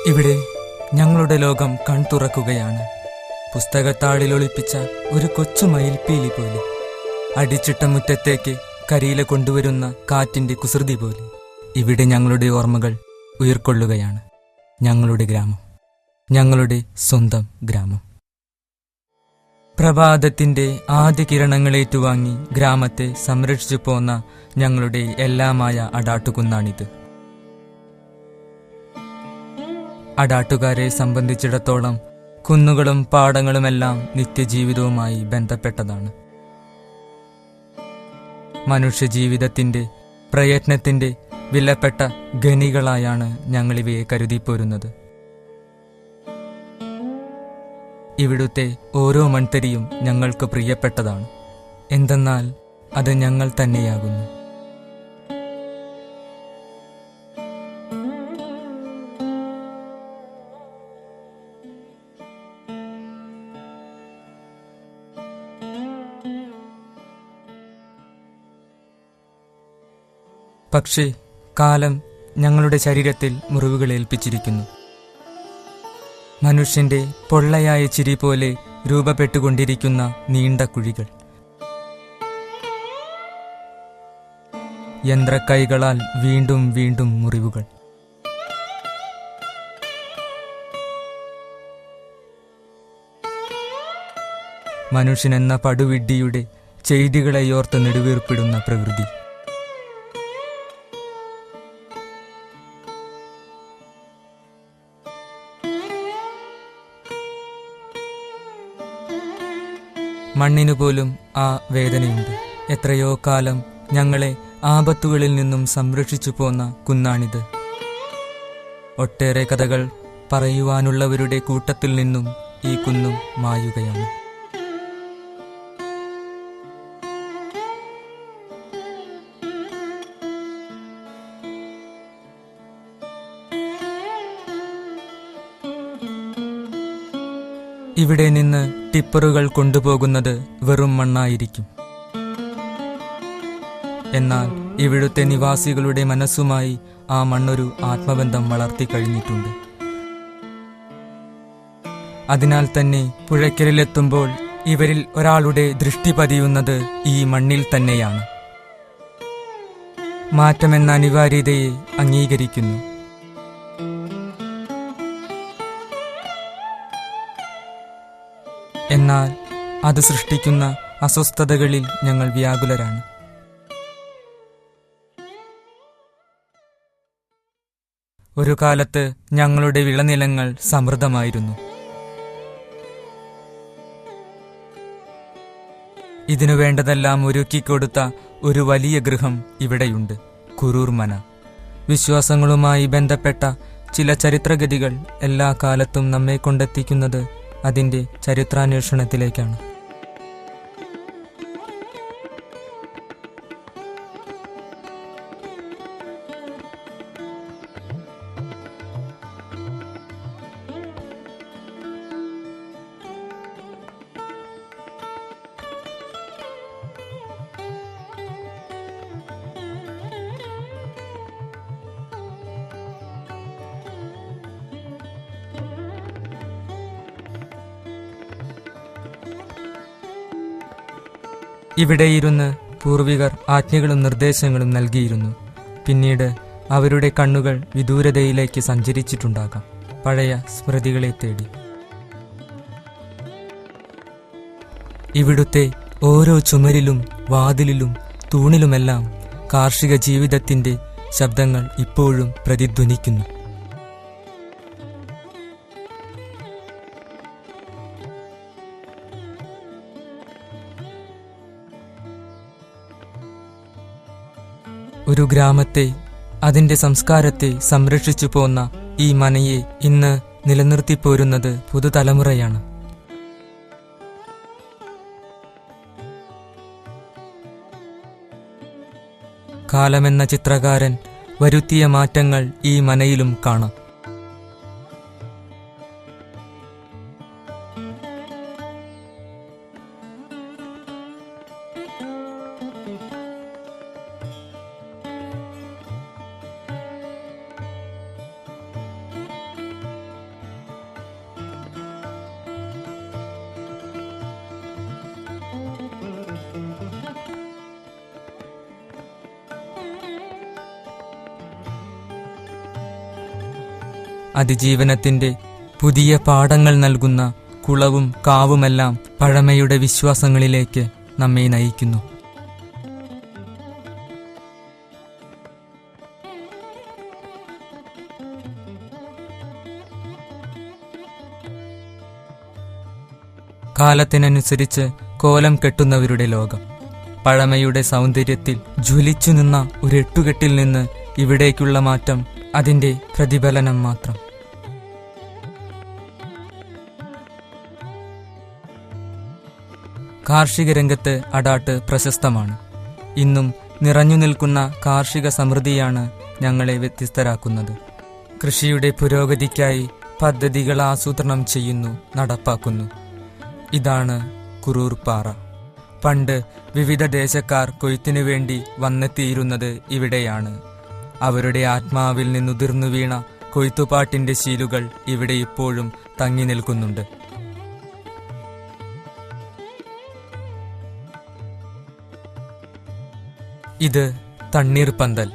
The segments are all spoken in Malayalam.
ഇവിടെ ഞങ്ങളുടെ ലോകം കൺതുറക്കുകയാണ്. പുസ്തകത്താളിൽ ഒളിപ്പിച്ച ഒരു കൊച്ചു മയിൽപ്പീലി പോലെ, അടിച്ചിട്ട മുറ്റത്തേക്ക് കരിയില കൊണ്ടുവരുന്ന കാറ്റിന്റെ കുസൃതി പോലെ ഇവിടെ ഞങ്ങളുടെ ഓർമ്മകൾ ഉയർക്കൊള്ളുകയാണ്. ഞങ്ങളുടെ ഗ്രാമം, ഞങ്ങളുടെ സ്വന്തം ഗ്രാമം. പ്രഭാതത്തിന്റെ ആദ്യ കിരണങ്ങളേറ്റുവാങ്ങി ഗ്രാമത്തെ സംരക്ഷിച്ചു പോന്ന ഞങ്ങളുടെ എല്ലാമായ അടാട്ടുകുന്നാണിത്. അടാട്ടുകാരെ സംബന്ധിച്ചിടത്തോളം കുന്നുകളും പാടങ്ങളുമെല്ലാം നിത്യജീവിതവുമായി ബന്ധപ്പെട്ടതാണ്. മനുഷ്യജീവിതത്തിന്റെ പ്രയത്നത്തിന്റെ വിലപ്പെട്ട ഖനികളായാണ് ഞങ്ങളിവയെ കരുതിപ്പോരുന്നത്. ഇവിടുത്തെ ഓരോ മൺതരിയും ഞങ്ങൾക്ക് പ്രിയപ്പെട്ടതാണ്. എന്തെന്നാൽ അത് ഞങ്ങൾ തന്നെയാകുന്നു. പക്ഷേ കാലം ഞങ്ങളുടെ ശരീരത്തിൽ മുറിവുകൾ ഏൽപ്പിച്ചിരിക്കുന്നു. മനുഷ്യന്റെ പൊള്ളയായ ചിരി പോലെ രൂപപ്പെട്ടുകൊണ്ടിരിക്കുന്ന നീണ്ട കുഴികൾ, യന്ത്രക്കൈകളാൽ വീണ്ടും വീണ്ടും മുറിവുകൾ. മനുഷ്യനെന്ന പടുവിഡ്ഢിയുടെ ചെയ്തികളെയോർത്ത് നെടുവീർപ്പിടുന്ന പ്രകൃതി. മണ്ണിനു പോലും ആ വേദനയുണ്ട്. എത്രയോ കാലം ഞങ്ങളെ ആപത്തുകളിൽ നിന്നും സംരക്ഷിച്ചു പോന്ന കുന്നാണിത്. ഒട്ടേറെ കഥകൾ പറയുവാനുള്ളവരുടെ കൂട്ടത്തിൽ നിന്നും ഈ കുന്നും മായുകയാണ്. ഇവിടെ നിന്ന് ടിപ്പറുകൾ കൊണ്ടുപോകുന്നത് വെറും മണ്ണായിരിക്കും. എന്നാൽ ഇവിടുത്തെ നിവാസികളുടെ മനസ്സുമായി ആ മണ്ണൊരു ആത്മബന്ധം വളർത്തിക്കഴിഞ്ഞിട്ടുണ്ട്. അതിനാൽ തന്നെ പുഴയ്ക്കലിലെത്തുമ്പോൾ ഇവരിൽ ഒരാളുടെ ദൃഷ്ടി പതിയുന്നത് ഈ മണ്ണിൽ തന്നെയാണ്. മാറ്റമെന്ന അനിവാര്യതയെ അംഗീകരിക്കുന്നു. എന്നാൽ അത് സൃഷ്ടിക്കുന്ന അസ്വസ്ഥതകളിൽ ഞങ്ങൾ വ്യാകുലരാണ്. ഒരു കാലത്ത് ഞങ്ങളുടെ വിളനിലങ്ങൾ സമൃദ്ധമായിരുന്നു. ഇതിനു വേണ്ടതെല്ലാം ഒരുക്കിക്കൊടുത്ത ഒരു വലിയ ഗൃഹം ഇവിടെയുണ്ട്, കുറൂർ മന. വിശ്വാസങ്ങളുമായി ബന്ധപ്പെട്ട ചില ചരിത്രഗതികൾ എല്ലാ കാലത്തും നമ്മെ കൊണ്ടെത്തിക്കുന്നത് അതിൻ്റെ ചരിത്രാന്വേഷണത്തിലേക്കാണ്. ഇവിടെയിരുന്ന് പൂർവികർ ആജ്ഞകളും നിർദ്ദേശങ്ങളും നൽകിയിരുന്നു. പിന്നീട് അവരുടെ കണ്ണുകൾ വിദൂരതയിലേക്ക് സഞ്ചരിച്ചിട്ടുണ്ടാകാം, പഴയ സ്മൃതികളെ തേടി. ഇവിടുത്തെ ഓരോ ചുമരിലും വാതിലിലും തൂണിലുമെല്ലാം കാർഷിക ജീവിതത്തിന്റെ ശബ്ദങ്ങൾ ഇപ്പോഴും പ്രതിധ്വനിക്കുന്നു. ഒരു ഗ്രാമത്തെ, അതിന്റെ സംസ്കാരത്തെ സംരക്ഷിച്ചു പോന്ന ഈ മനയെ ഇന്ന് നിലനിർത്തിപ്പോരുന്നത് പുതുതലമുറയാണ്. കാലമെന്ന ചിത്രകാരൻ വരുത്തിയ മാറ്റങ്ങൾ ഈ മനയിലും കാണാം. അതിജീവനത്തിന്റെ പുതിയ പാഠങ്ങൾ നൽകുന്ന കുളവും കാവുമെല്ലാം പഴമയുടെ വിശ്വാസങ്ങളിലേക്ക് നമ്മെ നയിക്കുന്നു. കാലത്തിനനുസരിച്ച് കോലം കെട്ടുന്നവരുടെ ലോകം. പഴമയുടെ സൗന്ദര്യത്തിൽ ജ്വലിച്ചു നിന്ന ഒരു എട്ടുകെട്ടിൽ നിന്ന് ഇവിടേക്കുള്ള മാറ്റം അതിന്റെ പ്രതിഫലനം മാത്രം. കാർഷിക രംഗത്ത് അടാട്ട് പ്രശസ്തമാണ്. ഇന്നും നിറഞ്ഞു നിൽക്കുന്ന കാർഷിക സമൃദ്ധിയാണ് ഞങ്ങളെ വ്യത്യസ്തരാക്കുന്നത്. കൃഷിയുടെ പുരോഗതിക്കായി പദ്ധതികൾ ആസൂത്രണം ചെയ്യുന്നു, നടപ്പാക്കുന്നു. ഇതാണ് കുറൂർ പാറ. പണ്ട് വിവിധ ദേശക്കാർ കൊയ്ത്തിനു വേണ്ടി വന്നെത്തിയിരുന്നത് ഇവിടെയാണ്. അവരുടെ ആത്മാവിൽ നിന്നുതിർന്നു വീണ കൊയ്ത്തുപാട്ടിന്റെ ശീലുകൾ ഇവിടെ ഇപ്പോഴും തങ്ങി നിൽക്കുന്നുണ്ട്. ഇത് തണ്ണീർപ്പന്തൽ.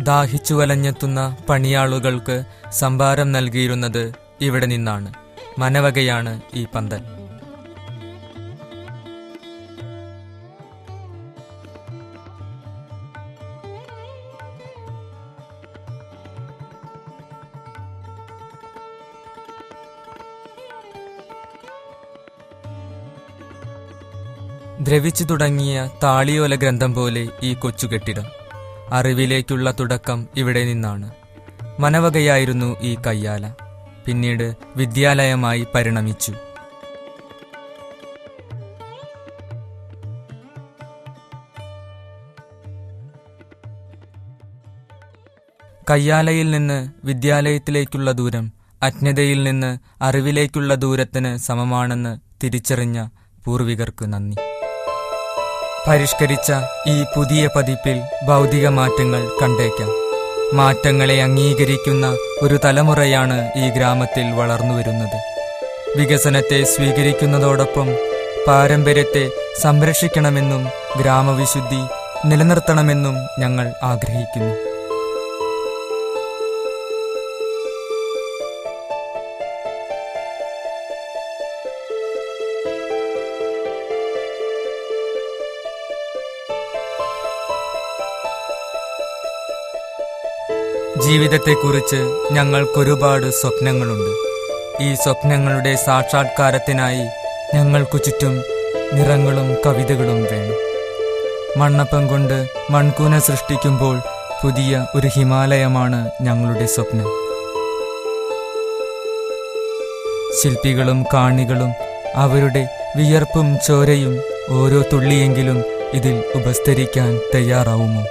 ദാഹിച്ചു വലഞ്ഞെത്തുന്ന പണിയാളുകൾക്ക് സംഭാരം നൽകിയിരുന്നത് ഇവിടെ നിന്നാണ്. മനവകയാണ് ഈ പന്തൽ. ദ്രവിച്ചു തുടങ്ങിയ താളിയോല ഗ്രന്ഥം പോലെ ഈ കൊച്ചുകെട്ടിടം. അറിവിലേക്കുള്ള തുടക്കം ഇവിടെ നിന്നാണ്. മനവകയായിരുന്നു ഈ കയ്യാല. പിന്നീട് വിദ്യാലയമായി പരിണമിച്ചു. കയ്യാലയിൽ നിന്ന് വിദ്യാലയത്തിലേക്കുള്ള ദൂരം അജ്ഞതയിൽ നിന്ന് അറിവിലേക്കുള്ള ദൂരത്തിന് സമമാണെന്ന് തിരിച്ചറിഞ്ഞ പൂർവികർക്ക് നന്ദി. പരിഷ്കരിച്ച ഈ പുതിയ പതിപ്പിൽ ഭൗതിക മാറ്റങ്ങൾ കണ്ടേക്കാം. മാറ്റങ്ങളെ അംഗീകരിക്കുന്ന ഒരു തലമുറയാണ് ഈ ഗ്രാമത്തിൽ വളർന്നുവരുന്നത്. വികസനത്തെ സ്വീകരിക്കുന്നതോടൊപ്പം പാരമ്പര്യത്തെ സംരക്ഷിക്കണമെന്നും ഗ്രാമവിശുദ്ധി നിലനിർത്തണമെന്നും ഞങ്ങൾ ആഗ്രഹിക്കുന്നു. ജീവിതത്തെക്കുറിച്ച് ഞങ്ങൾക്കൊരുപാട് സ്വപ്നങ്ങളുണ്ട്. ഈ സ്വപ്നങ്ങളുടെ സാക്ഷാത്കാരത്തിനായി ഞങ്ങൾക്കു ചുറ്റും നിറങ്ങളും കവിതകളും വേണം. മണ്ണപ്പം കൊണ്ട് മൺകൂന സൃഷ്ടിക്കുമ്പോൾ പുതിയ ഒരു ഹിമാലയമാണ് ഞങ്ങളുടെ സ്വപ്നം. ശില്പികളും കാണികളും അവരുടെ വിയർപ്പും ചോരയും ഓരോ തുള്ളിയെങ്കിലും ഇതിൽ ഉപസ്തരിക്കാൻ തയ്യാറാവുമോ?